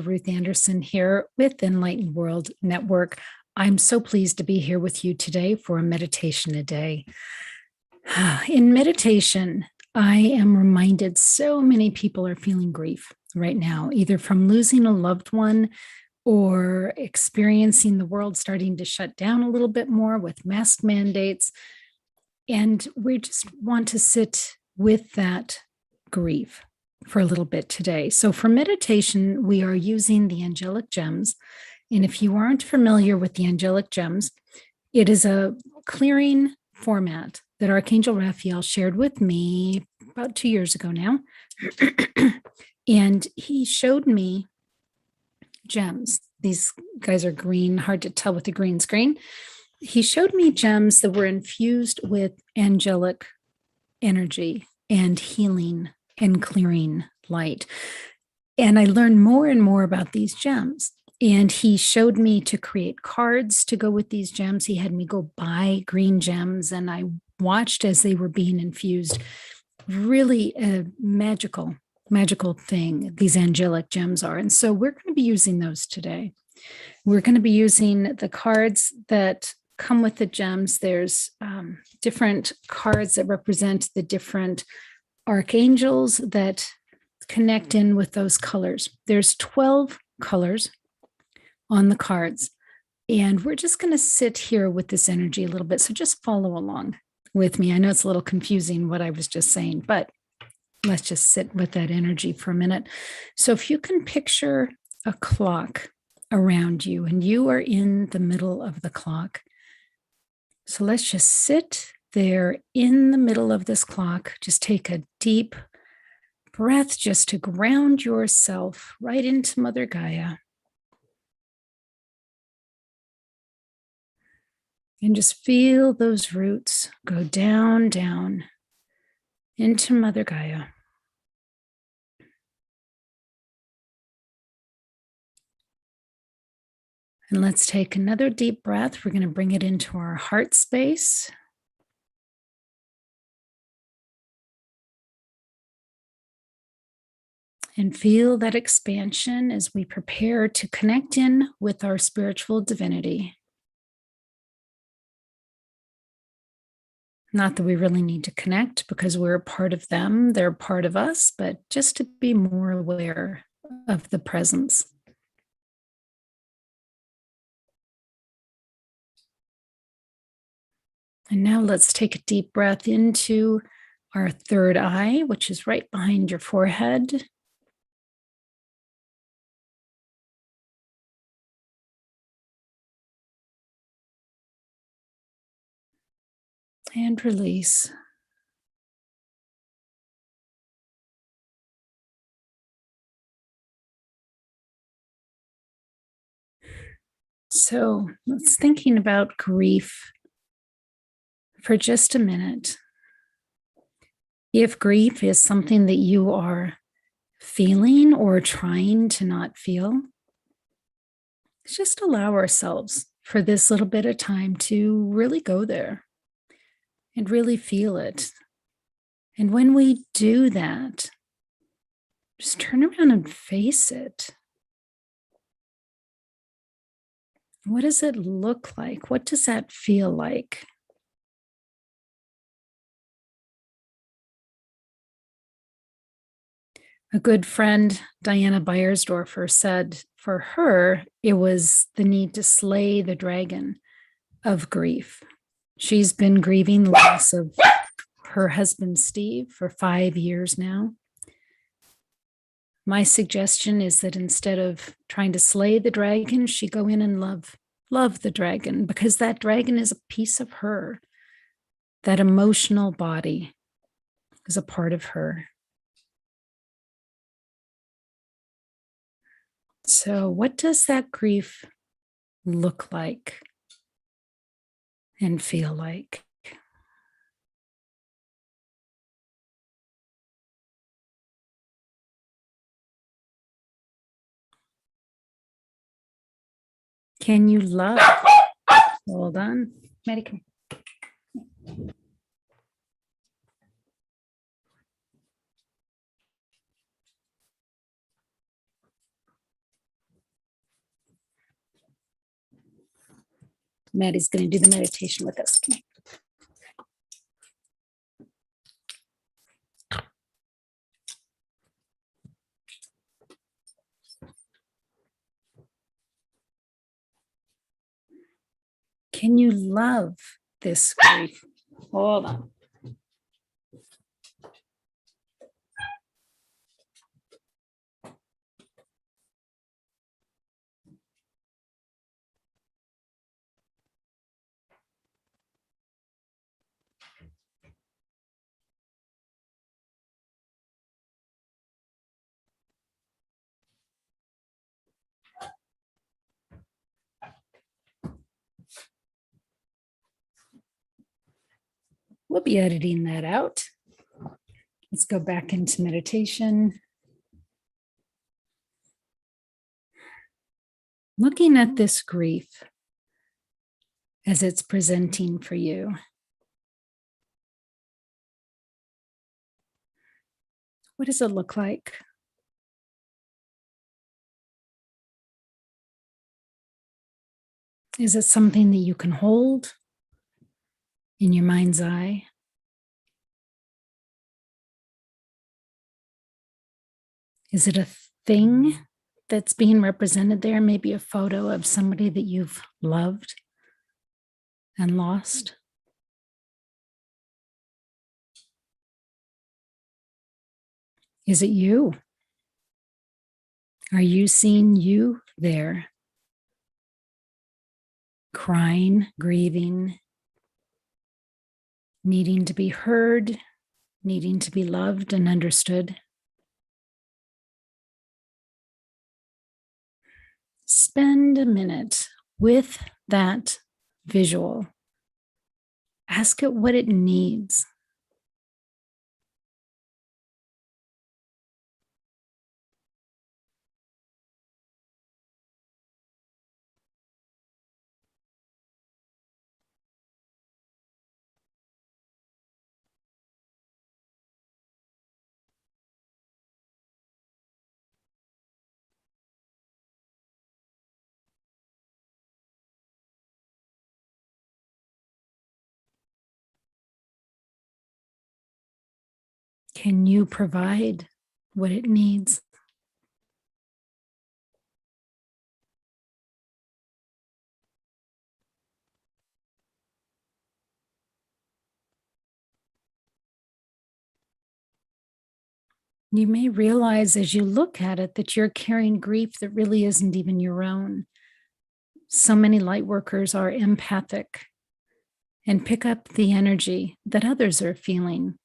Ruth Anderson here with Enlightened World Network. I'm so pleased to be here with you today for a meditation a day. In meditation, I am reminded so many people are feeling grief right now, either from losing a loved one or experiencing the world starting to shut down a little bit more with mask mandates. And we just want to sit with that grief for a little bit today. So for meditation, we are using the angelic gems. And if you aren't familiar with the angelic gems, it is a clearing format that Archangel Raphael shared with me about 2 years ago now. And he showed me gems. These guys are green, hard to tell with the green screen. He showed me gems that were infused with angelic energy and healing and clearing light. And I learned more and more about these gems. And he showed me to create cards to go with these gems. He had me go buy green gems, and I watched as they were being infused. Really a magical thing these angelic gems are. And so we're going to be using those today. We're going to be using the cards that come with the gems. There's different cards that represent the different archangels that connect in with those colors. There's 12 colors on the cards, and we're just going to sit here with this energy a little bit. So just follow along with me. I know it's a little confusing what I was just saying, but let's just sit with that energy for a minute. So if you can picture a clock around you, and you are in the middle of the clock. So let's just sit there in the middle of this clock. Just take a deep breath just to ground yourself right into Mother Gaia. And just feel those roots go down, down into Mother Gaia. And let's take another deep breath. We're going to bring it into our heart space. And feel that expansion as we prepare to connect in with our spiritual divinity. Not that we really need to connect because we're a part of them, they're a part of us, but just to be more aware of the presence. And now let's take a deep breath into our third eye, which is right behind your forehead. And release. So let's thinking about grief for just a minute. If grief is something that you are feeling or trying to not feel, let's just allow ourselves for this little bit of time to really go there and really feel it. And when we do that, just turn around and face it. What does it look like? What does that feel like? A good friend, Diana Beiersdorfer, said for her, it was the need to slay the dragon of grief. She's been grieving the loss of her husband, Steve, for 5 years now. My suggestion is that instead of trying to slay the dragon, she go in and love the dragon, because that dragon is a piece of her. That emotional body is a part of her. So what does that grief look like and feel like? Can you love? Hold on. Maddie, come here. Maddie's going to do the meditation with us. Can you love this grief? Hold on. We'll be editing that out. Let's go back into meditation. Looking at this grief as it's presenting for you. What does it look like? Is it something that you can hold in your mind's eye? Is it a thing that's being represented there? Maybe a photo of somebody that you've loved and lost? Is it you? Are you seeing you there? Crying, grieving, needing to be heard, needing to be loved and understood. Spend a minute with that visual. Ask it what it needs. Can you provide what it needs? You may realize as you look at it that you're carrying grief that really isn't even your own. So many light workers are empathic and pick up the energy that others are feeling.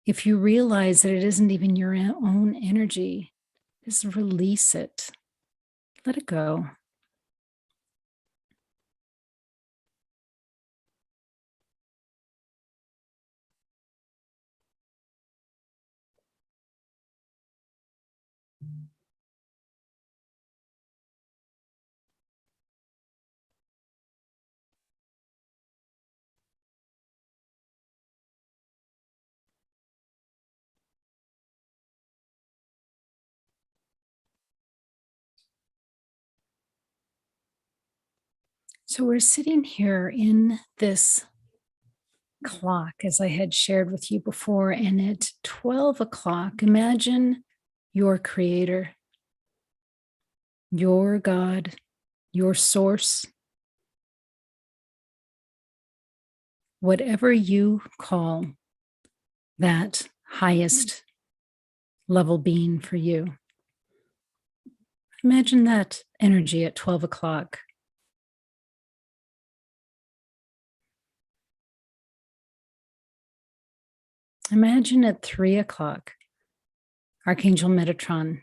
If you realize that it isn't even your own energy, just release it. Let it go. So we're sitting here in this clock, as I had shared with you before, and at 12 o'clock, imagine your creator, your God, your source, whatever you call that highest level being for you. Imagine that energy at 12 o'clock. Imagine at 3 o'clock, Archangel Metatron.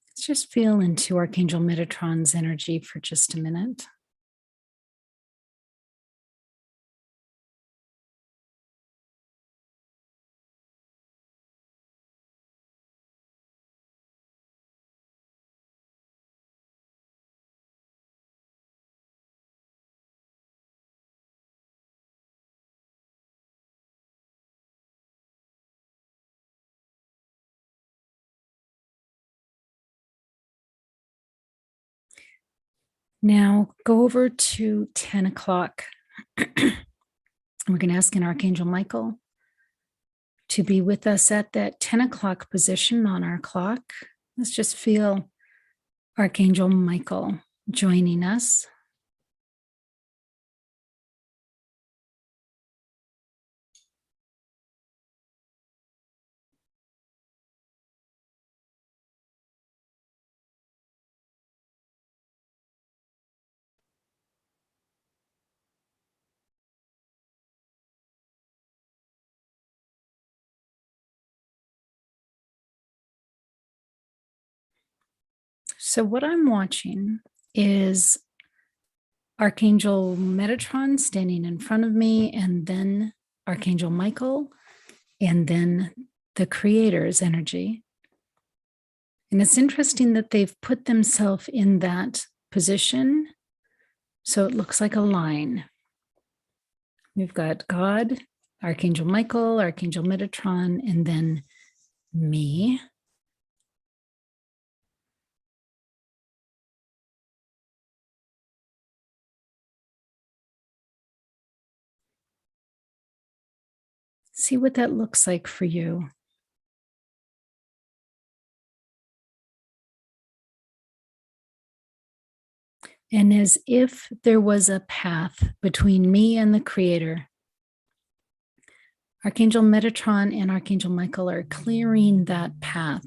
Let's just feel into Archangel Metatron's energy for just a minute. Now go over to 10 o'clock. We're going to ask an Archangel Michael to be with us at that 10 o'clock position on our clock. Let's just feel Archangel Michael joining us. So what I'm watching is Archangel Metatron standing in front of me, and then Archangel Michael, and then the Creator's energy. And it's interesting that they've put themselves in that position. So it looks like a line. We've got God, Archangel Michael, Archangel Metatron, and then me. See what that looks like for you. And as if there was a path between me and the Creator, Archangel Metatron and Archangel Michael are clearing that path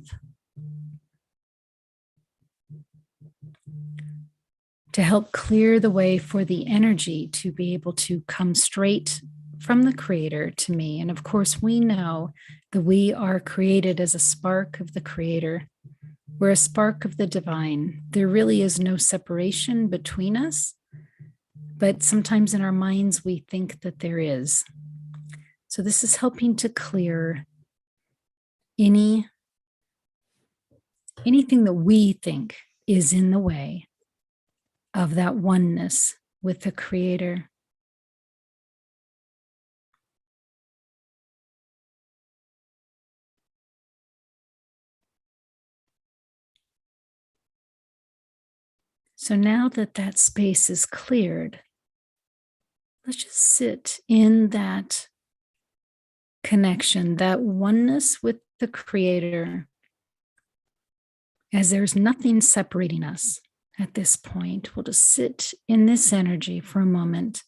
to help clear the way for the energy to be able to come straight from the Creator to me. And of course, we know that we are created as a spark of the Creator. We're a spark of the divine. There really is no separation between us, but sometimes in our minds, we think that there is. So this is helping to clear anything that we think is in the way of that oneness with the Creator. So now that that space is cleared, let's just sit in that connection, that oneness with the Creator, as there's nothing separating us at this point. We'll just sit in this energy for a moment.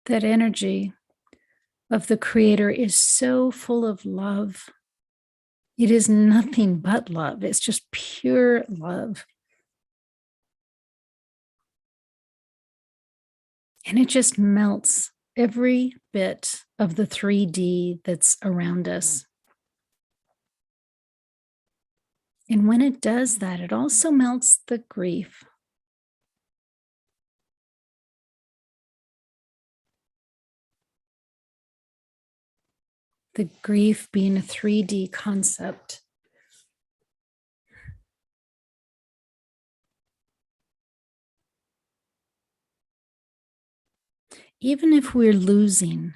That energy of the Creator is so full of love. It is nothing but love. It's just pure love. And it just melts every bit of the 3D that's around us. And when it does that, it also melts the grief. The grief being a 3D concept. Even if we're losing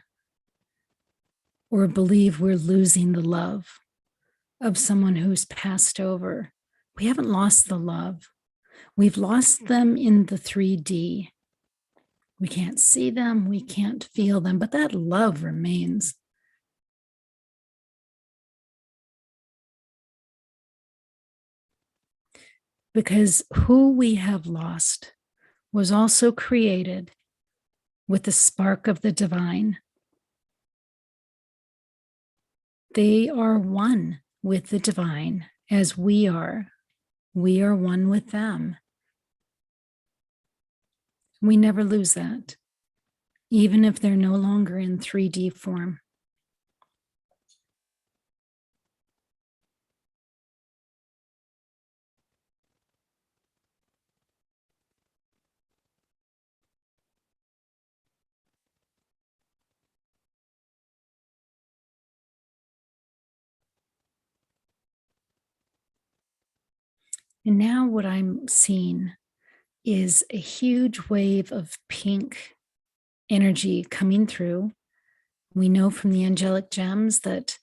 or believe we're losing the love of someone who's passed over, we haven't lost the love. We've lost them in the 3D. We can't see them, we can't feel them, but that love remains. Because who we have lost was also created with the spark of the divine. They are one with the divine as we are. We are one with them. We never lose that, even if they're no longer in 3D form. And now what I'm seeing is a huge wave of pink energy coming through. We know from the angelic gems that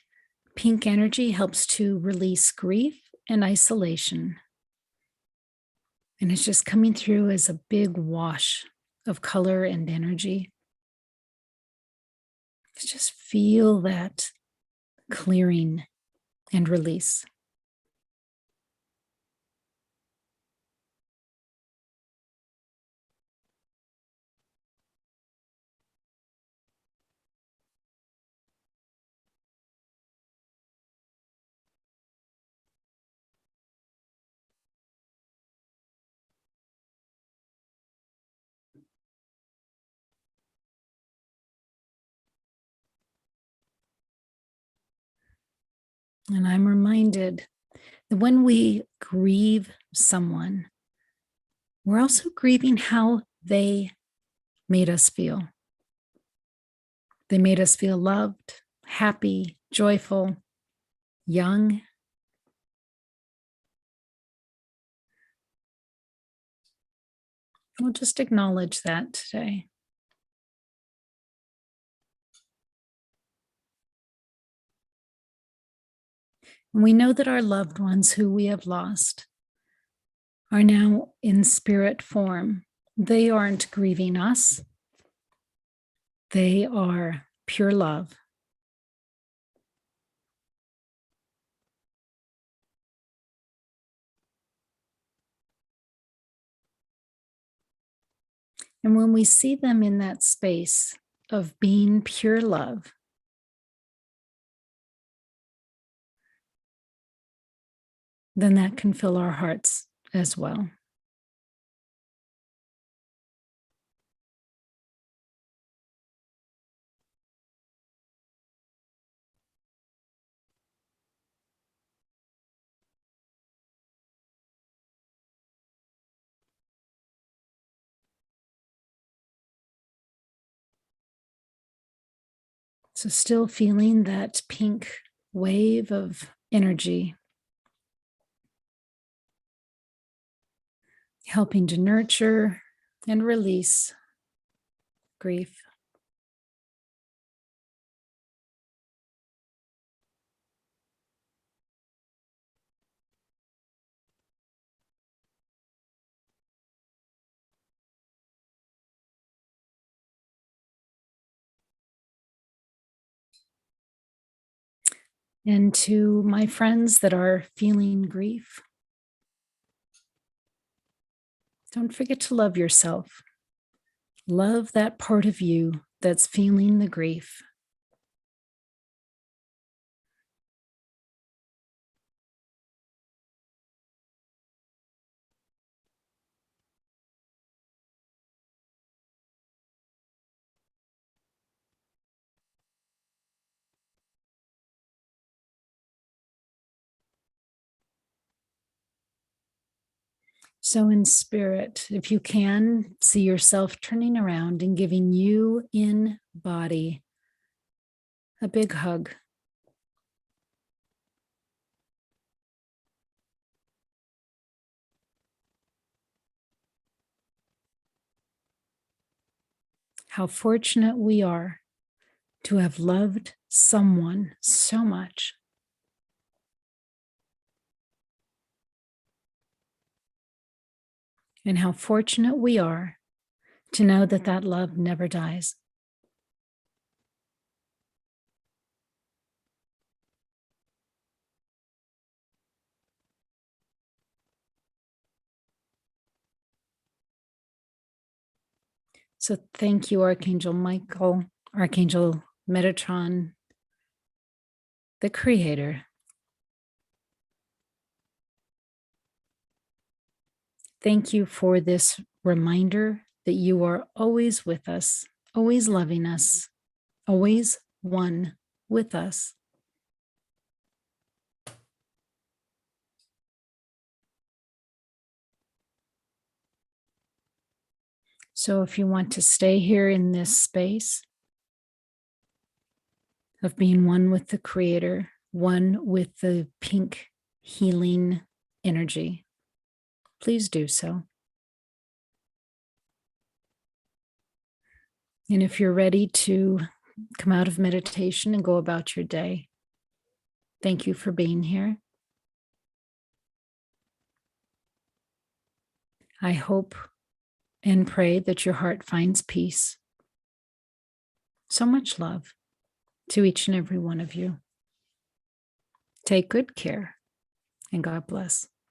pink energy helps to release grief and isolation. And it's just coming through as a big wash of color and energy. Just feel that clearing and release. And I'm reminded that when we grieve someone, we're also grieving how they made us feel. They made us feel loved, happy, joyful, young. We'll just acknowledge that today. And we know that our loved ones who we have lost are now in spirit form. They aren't grieving us. They are pure love. And when we see them in that space of being pure love, then that can fill our hearts as well. So, still feeling that pink wave of energy, helping to nurture and release grief. And to my friends that are feeling grief, don't forget to love yourself. Love that part of you that's feeling the grief. So, in spirit, if you can, see yourself turning around and giving you in body a big hug. How fortunate we are to have loved someone so much. And how fortunate we are to know that that love never dies. So thank you, Archangel Michael, Archangel Metatron, the Creator. Thank you for this reminder that you are always with us, always loving us, always one with us. So if you want to stay here in this space of being one with the Creator, one with the pink healing energy, please do so. And if you're ready to come out of meditation and go about your day, thank you for being here. I hope and pray that your heart finds peace. So much love to each and every one of you. Take good care, and God bless.